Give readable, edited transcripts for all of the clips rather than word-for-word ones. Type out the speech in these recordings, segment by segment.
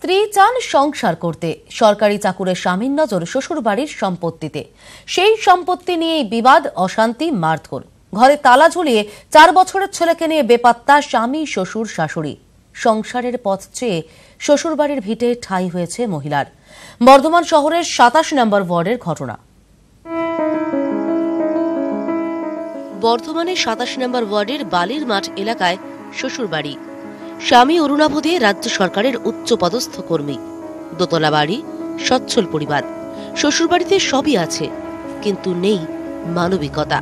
স্ত্রী চান সংসার করতে, সরকারি চাকুরের স্বামীর নজর শ্বশুরবাড়ির সম্পত্তিতে। সেই সম্পত্তি নিয়েই বিবাদ, অশান্তি, মারধর। ঘরে তালা ঝুলিয়ে 4 বছরের ছেলেকে নিয়ে বেপাত্তা স্বামী, শ্বশুর, শাশুড়ি। সংসারের পথ চেয়ে শ্বশুরবাড়ির ভিটে ঠাঁই হয়েছে মহিলার। বর্ধমান শহরের 27 নম্বর ওয়ার্ডের ঘটনা। বর্ধমানের 27 নম্বর ওয়ার্ডের বালির মাঠ এলাকায় শ্বশুরবাড়ি। স্বামী অরুণাভ দে রাজ্য সরকারের উচ্চপদস্থ কর্মী। দোতলা বাড়ি, সচ্ছল পরিবার। শ্বশুরবাড়িতে সবই আছে, কিন্তু নেই মানবিকতা।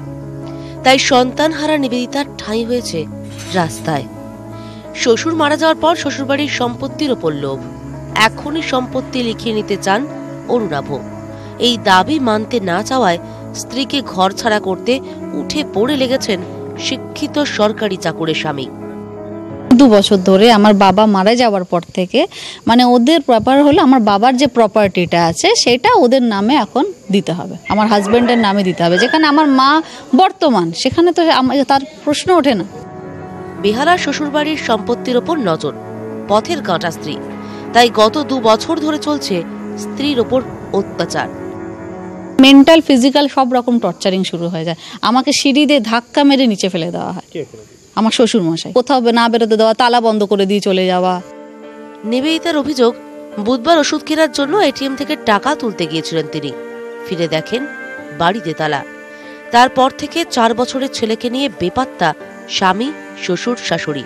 তাই সন্তানহারা নিবেদিতার ঠাঁই হয়েছে রাস্তায়। শ্বশুর মারা যাওয়ার পর শ্বশুরবাড়ির সম্পত্তির ওপর লোভ। এখনই সম্পত্তি লিখিয়ে নিতে চান অরুণাভ। এই দাবি মানতে না চাওয়ায় স্ত্রীকে ঘর ছাড়া করতে উঠে পড়ে লেগেছেন শিক্ষিত সরকারি চাকুরের স্বামী। 2 বছর ধরে আমার বাবা মারা যাওয়ার পর থেকে ওদের ব্যাপার হলো আমার বাবার যে প্রপার্টিটা আছে সেটা ওদের নামে এখন দিতে হবে, আমার হাজবেন্ডের নামে দিতে হবে। যেখানে আমার মা বর্তমান, সেখানে তো তার প্রশ্ন ওঠে না। বেহালা শ্বশুরবাড়ির সম্পত্তির ওপর নজর, পথের কাঁটা স্ত্রী। তাই গত 2 বছর ধরে চলছে স্ত্রীর ওপর অত্যাচার। মেন্টাল, ফিজিক্যাল সব রকম টর্চারিং শুরু হয়ে যায়। আমাকে সিঁড়ি দিয়ে ধাক্কা মেরে নিচে ফেলে দেওয়া হয়। আমার শ্বশুর মশাই কোথাও না বেরোতে দেওয়া, তালা বন্ধ করে দিয়ে চলে যাওয়া। নিবেদিতার অভিযোগ, বুধবার ওষুধ কেনার জন্য এটিএম থেকে টাকা তুলতে গিয়েছিলেন তিনি। ফিরে দেখেন বাড়িতে তালা। তারপর থেকে 4 বছরের ছেলেকে নিয়ে বেপাত্তা স্বামী, শ্বশুর, শাশুড়ি।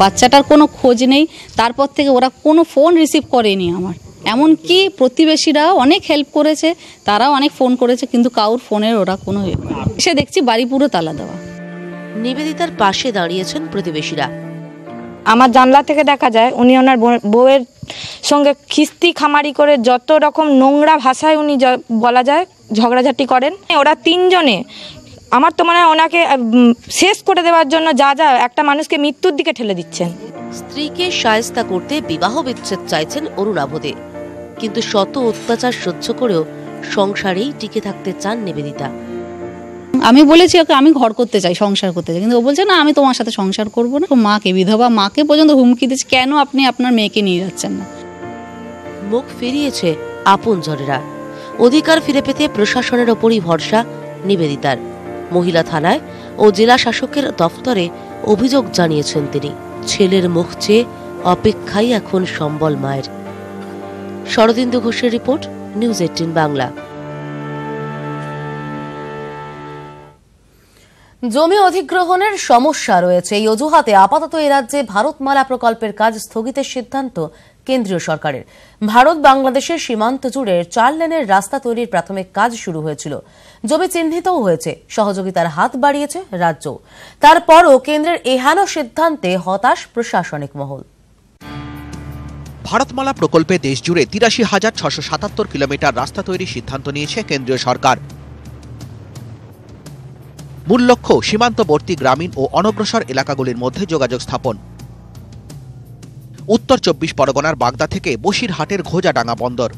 বাচ্চাটার কোনো খোঁজ নেই। তারপর থেকে ওরা কোনো ফোন রিসিভ করেনি আমার। এমনকি প্রতিবেশীরা অনেক হেল্প করেছে, তারাও অনেক ফোন করেছে, কিন্তু কারোর ফোনের ওরা কোনো এসে দেখছি বাড়ি পুরো তালা দেওয়া। নিবেদিতার পাশে দাঁড়িয়েছেন প্রতিবেশীরা। আমার জানলা থেকে দেখা যায় উনি ওনার বউয়ের সঙ্গে খিস্তি খামারি করে যত রকম নোংরা ভাষায় উনি বলা যায় ঝগড়াঝাটি করেন। ওরা 3 জনে আমার তো মনে হয় ওনাকে শেষ করে দেওয়ার জন্য যা একটা মানুষকে মৃত্যুর দিকে ঠেলে দিচ্ছেন। স্ত্রীকে শায়েস্তা করতে বিবাহ বিচ্ছেদ চাইছেন অরুণাভ দে, কিন্তু শত অত্যাচার সহ্য করেও সংসারেই টিকে থাকতে চান নিবেদিতা। আমি বলেছি ওকে আমি ঘর করতে চাই, সংসার করতে চাই, কিন্তু ও বলছে না আমি তোমার সাথে সংসার করবো না। মাকে, বিধবা মাকে পর্যন্ত হুমকি দিচ্ছে, কেন আপনি আপনার মেয়েকে নিয়ে যাচ্ছেন না। মুখ ফিরিয়েছে আপনজনেরা। অধিকার ফিরে পেতে প্রশাসনের ওপরই ভরসা নিবেদিতার। মহিলা থানায় ও জেলা শাসকের দফতরে অভিযোগ জানিয়েছেন তিনি। ছেলের মুখ চেয়ে অপেক্ষাই এখন সম্বল মায়ের। শরদিন্দু ঘোষের রিপোর্ট, নিউজ 18 বাংলা। জমি অধিগ্রহণের সমস্যা রয়েছে, এই অজুহাতে আপাতত এ রাজ্যে ভারতমালা প্রকল্পের কাজ স্থগিতের সিদ্ধান্ত কেন্দ্রীয় সরকারের। ভারত বাংলাদেশের সীমান্ত জুড়ে 4 লেনের রাস্তা তৈরির প্রাথমিক কাজ শুরু হয়েছিল। জমি চিহ্নিতও হয়েছে, সহযোগিতার হাত বাড়িয়েছে রাজ্য। তারপরও কেন্দ্রের এহেন সিদ্ধান্তে হতাশ প্রশাসনিক মহল। ভারতমালা প্রকল্পে দেশজুড়ে 83,677 কিলোমিটার রাস্তা তৈরির সিদ্ধান্ত নিয়েছে কেন্দ্রীয় সরকার। মূল লক্ষ্য সীমান্তবর্তী গ্রামীণ ও অনগ্রসর এলাকাগুলির মধ্যে যোগাযোগ স্থাপন। উত্তর 24 পরগনার বাগদা থেকে বসিরহাটের ঘোজাডাঙ্গা বন্দর।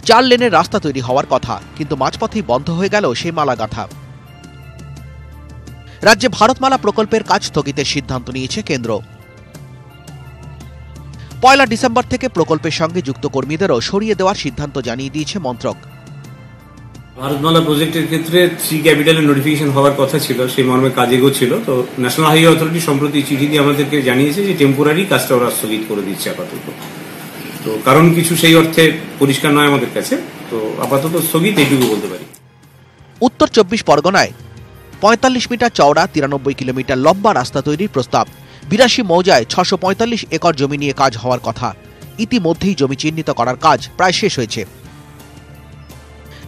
4 লেনের রাস্তা তৈরি হওয়ার কথা, কিন্তু মাঝপথেই বন্ধ হয়ে গেল সেই মালাগাথা। রাজ্যে ভারতমালা প্রকল্পের কাজ স্থগিতের সিদ্ধান্ত নিয়েছে কেন্দ্র। 1 ডিসেম্বর থেকে প্রকল্পের সঙ্গে যুক্ত কর্মীদেরও সরিয়ে দেওয়ার সিদ্ধান্ত জানিয়ে দিয়েছে মন্ত্রক। ভারতমালা প্রজেক্টের ক্ষেত্রে 3 ক্যাপিটালের নোটিফিকেশন হওয়ার কথা ছিল, সেই মর্মে কাজ এগোচ্ছিল। তো ন্যাশনাল হাইওয়ে অথরিটি সম্প্রতি চিঠি দিয়ে আমাদেরকে জানিয়েছে যে টেম্পোরারি কাজটা ওরা স্থগিত করে দিচ্ছে আপাতত। তো কারণ কিছু সেই অর্থে পরিষ্কার নয় আমাদের কাছে, তো আপাতত স্থগিত, এইটুকু বলতে পারি। উত্তর 24 পরগনায় 45 মিটার চওড়া 93 কিলোমিটার লম্বা রাস্তা তৈরির প্রস্তাব। 82 মৌজায় 645 একর জমি নিয়ে কাজ হওয়ার কথা। ইতিমধ্যেই জমি চিহ্নিত করার কাজ প্রায় শেষ হয়েছে।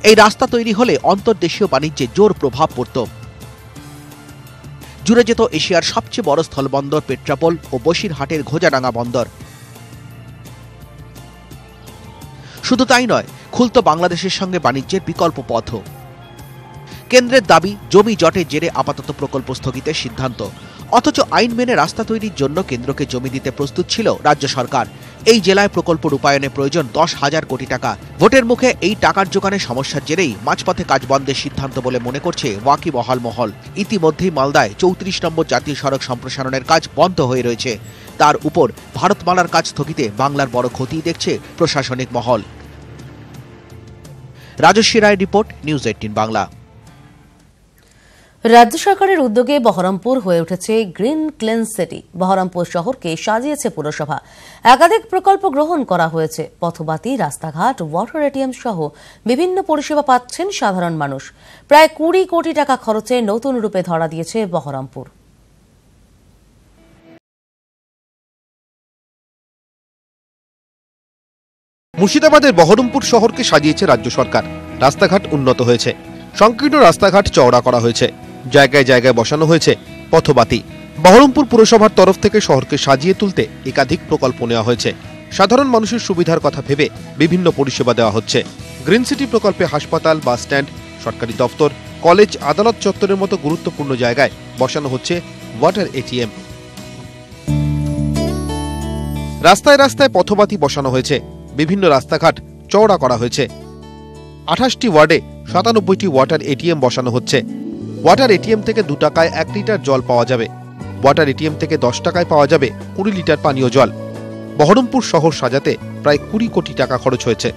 এই রাস্তা তৈরি হলে অন্তর্দেশীয় বাণিজ্যে জোর প্রভাব পড়ত। জুড়ে যেত এশিয়ার সবচেয়ে বড় স্থলবন্দর পেট্রাপোল ও বসিরহাটের ঘোজাডাঙ্গা বন্দর। শুধু তাই নয়, খুলত বাংলাদেশের সঙ্গে বাণিজ্যের বিকল্প পথও। কেন্দ্রের দাবি, জমি জটের জেরে আপাতত প্রকল্প স্থগিতের সিদ্ধান্ত। অথচ আইন মেনে রাস্তা তৈরির জন্য কেন্দ্রকে জমি দিতে প্রস্তুত ছিল রাজ্য সরকার। এই জেলায় প্রকল্প রূপায়ণে প্রয়োজন 10,000 কোটি টাকা। ভোটের মুখে এই টাকার জোগানের সমস্যার জেরেই মাঝপথে কাজ বন্ধের সিদ্ধান্ত বলে মনে করছে ওয়াকিবহাল মহল। ইতিমধ্যেই মালদায় 34 নম্বর জাতীয় সড়ক সম্প্রসারণের কাজ বন্ধ হয়ে রয়েছে। তার উপর ভারতমালার কাজ স্থগিতে বাংলার বড় ক্ষতি দেখছে প্রশাসনিক মহল। রাজস্বী রায় রিপোর্ট, নিউজ 18 বাংলা। রাজ্য সরকারের উদ্যোগে বহরমপুর হয়ে উঠেছে গ্রিন ক্লিন সিটি। বহরমপুর শহরকে সাজিয়েছে পুরসভা। একাধিক প্রকল্প গ্রহণ করা হয়েছে। পথবাতি, রাস্তাঘাট, ওয়াটার এটিএম সহ বিভিন্ন পরিষেবা পাচ্ছেন সাধারণ মানুষ। প্রায় 20 কোটি টাকা খরচে নতুন রূপে ধরা দিয়েছে বহরমপুর। মুর্শিদাবাদের বহরমপুর শহরকে সাজিয়েছে রাজ্য সরকার। রাস্তাঘাট উন্নত হয়েছে, সংকীর্ণ রাস্তাঘাট চওড়া করা হয়েছে, জায়গায় জায়গায় বসানো হয়েছে পথবাতি। বহরমপুর পুরসভার তরফ থেকে শহরকে সাজিয়ে তুলতে একাধিক প্রকল্প নেওয়া হয়েছে। সাধারণ মানুষের সুবিধার কথা ভেবে বিভিন্ন পরিষেবা দেওয়া হচ্ছে। গ্রিন সিটি প্রকল্পে হাসপাতাল, বাস স্ট্যান্ড, সরকারি দপ্তর, কলেজ, আদালত চত্বরের মতো গুরুত্বপূর্ণ জায়গায় বসানো হচ্ছে ওয়াটার এটিএম। রাস্তায় রাস্তায় পথবাতি বসানো হয়েছে, বিভিন্ন রাস্তাঘাট চওড়া করা হয়েছে। 28টি ওয়ার্ডে 97টি ওয়াটার এটিএম বসানো হচ্ছে। ওয়াটার এটিএম থেকে 2 টাকায় 1 লিটার জল পাওয়া যাবে। ওয়াটার এটিএম থেকে 10 টাকায় পাওয়া যাবে 20 লিটার পানীয় জল। বহরমপুর শহর সাজাতে প্রায় 20 কোটি টাকা খরচ হয়েছে।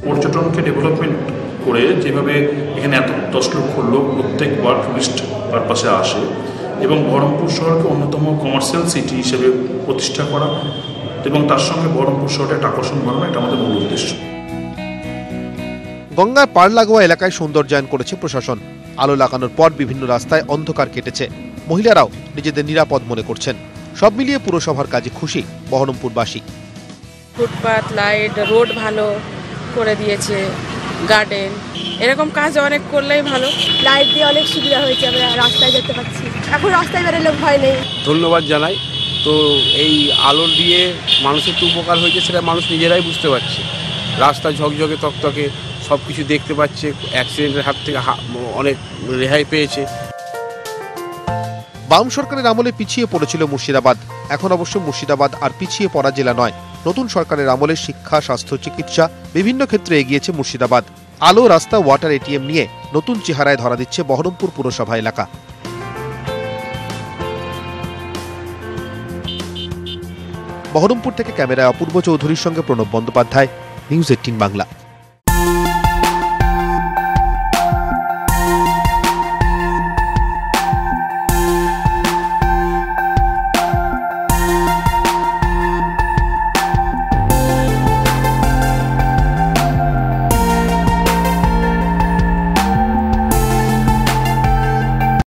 পর্যটনকে ডেভেলপমেন্ট করে যেভাবে এখানে এত 10 লক্ষ লোক প্রত্যেকবার টুরিস্ট পারপাসে আসে এবং বহরমপুর শহরকে অন্যতম কমার্শিয়াল সিটি হিসেবে প্রতিষ্ঠা করা এবং তার সঙ্গে বহরমপুর শহরে একটা আকর্ষণ বাড়ানো, এটা আমাদের মূল উদ্দেশ্য। গঙ্গার পাড় লাগোয়া এলাকায় সৌন্দর্যায়ন করেছে প্রশাসন। আলো লাগানোর পর বিভিন্ন রাস্তায় অন্ধকার কেটেছে। মহিলারাও নিজেদের নিরাপদ মনে করছেন। সব মিলিয়ে পুরসভার কাজে খুশি বহরমপুরবাসী। ফুটপাথ, লাইট, রোড ভালো করে দিয়েছে, গার্ডেন, এরকম কাজ অনেক করলেই ভালো। লাইট দিয়ে অনেক সুবিধা হয়েছে, আমরা রাস্তায় যেতে পারছি, এখন রাস্তায় বেরোলে ভয় নেই। ধন্যবাদ জানাই। তো এই আলো দিয়ে মানুষের তো উপকার হয়েছে, সেটা মানুষ নিজেরাই বুঝতে পারছে। রাস্তা ঝকঝকে তকতকে, সব কিছু দেখতে পাচ্ছে, অ্যাক্সিডেন্টের হাত থেকে অনেক রেহাই পেয়েছে। বাম সরকারের আমলে পিছিয়ে পড়েছিল মুর্শিদাবাদ। এখন অবশ্য মুর্শিদাবাদ আর পিছিয়ে পড়া জেলা নয়। নতুন সরকারের আমলে শিক্ষা, স্বাস্থ্য, চিকিৎসা বিভিন্ন ক্ষেত্রে এগিয়েছে মুর্শিদাবাদ। আলো, রাস্তা, ওয়াটার এটিএম নিয়ে নতুন চেহারায় ধরা দিচ্ছে বহরমপুর পুরসভা এলাকা। বহরমপুর থেকে ক্যামেরায় অপূর্ব চৌধুরীর সঙ্গে প্রণব বন্দ্যোপাধ্যায়, নিউজ 18 বাংলা।